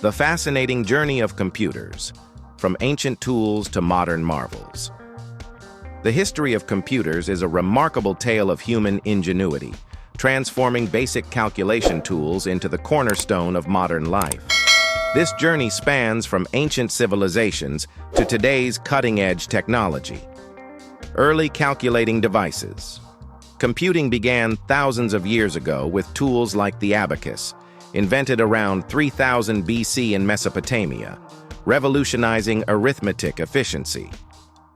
The fascinating journey of computers, from ancient tools to modern marvels. The history of computers is a remarkable tale of human ingenuity, transforming basic calculation tools into the cornerstone of modern life. This journey spans from ancient civilizations to today's cutting-edge technology. Early calculating devices. Computing began thousands of years ago with tools like the abacus, invented around 3000 BC in Mesopotamia, revolutionizing arithmetic efficiency.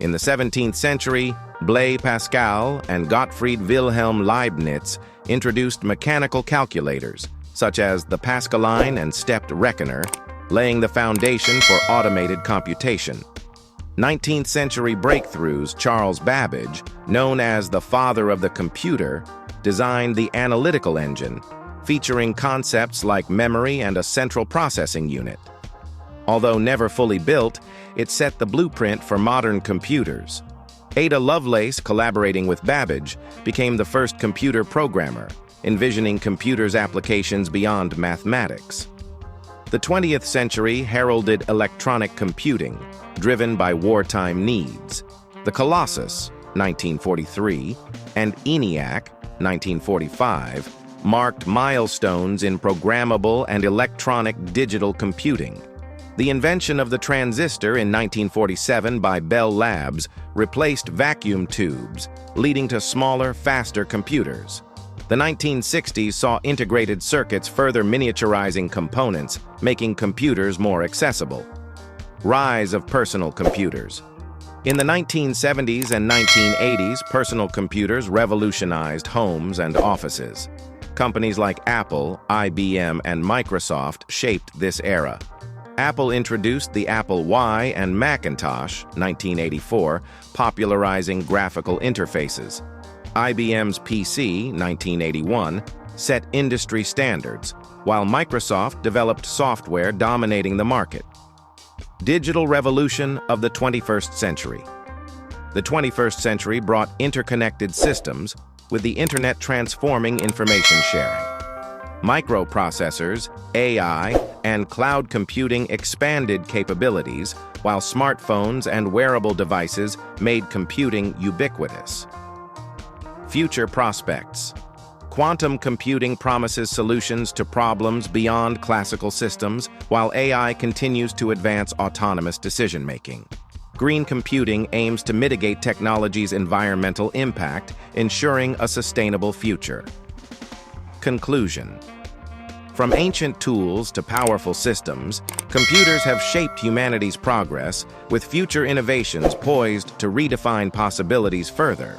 In the 17th century, Blaise Pascal and Gottfried Wilhelm Leibniz introduced mechanical calculators, such as the Pascaline and stepped reckoner, laying the foundation for automated computation. 19th century breakthroughs. Charles Babbage, known as the father of the computer, designed the analytical engine, featuring concepts like memory and a central processing unit. Although never fully built, it set the blueprint for modern computers. Ada Lovelace, collaborating with Babbage, became the first computer programmer, envisioning computers' applications beyond mathematics. The 20th century heralded electronic computing, driven by wartime needs. The Colossus, 1943, and ENIAC, 1945, marked milestones in programmable and electronic digital computing. The invention of the transistor in 1947 by Bell Labs replaced vacuum tubes, leading to smaller, faster computers. The 1960s saw integrated circuits further miniaturizing components, making computers more accessible. Rise of personal computers. In the 1970s and 1980s, personal computers revolutionized homes and offices. Companies like Apple, IBM, and Microsoft shaped this era. Apple introduced the Apple I and Macintosh, 1984, popularizing graphical interfaces. IBM's PC, 1981, set industry standards, while Microsoft developed software dominating the market. Digital revolution of the 21st century. The 21st century brought interconnected systems, with the internet transforming information sharing. Microprocessors, AI, and cloud computing expanded capabilities, while smartphones and wearable devices made computing ubiquitous. Future prospects. Quantum computing promises solutions to problems beyond classical systems, while AI continues to advance autonomous decision-making. Green computing aims to mitigate technology's environmental impact, ensuring a sustainable future. Conclusion. From ancient tools to powerful systems, computers have shaped humanity's progress, with future innovations poised to redefine possibilities further.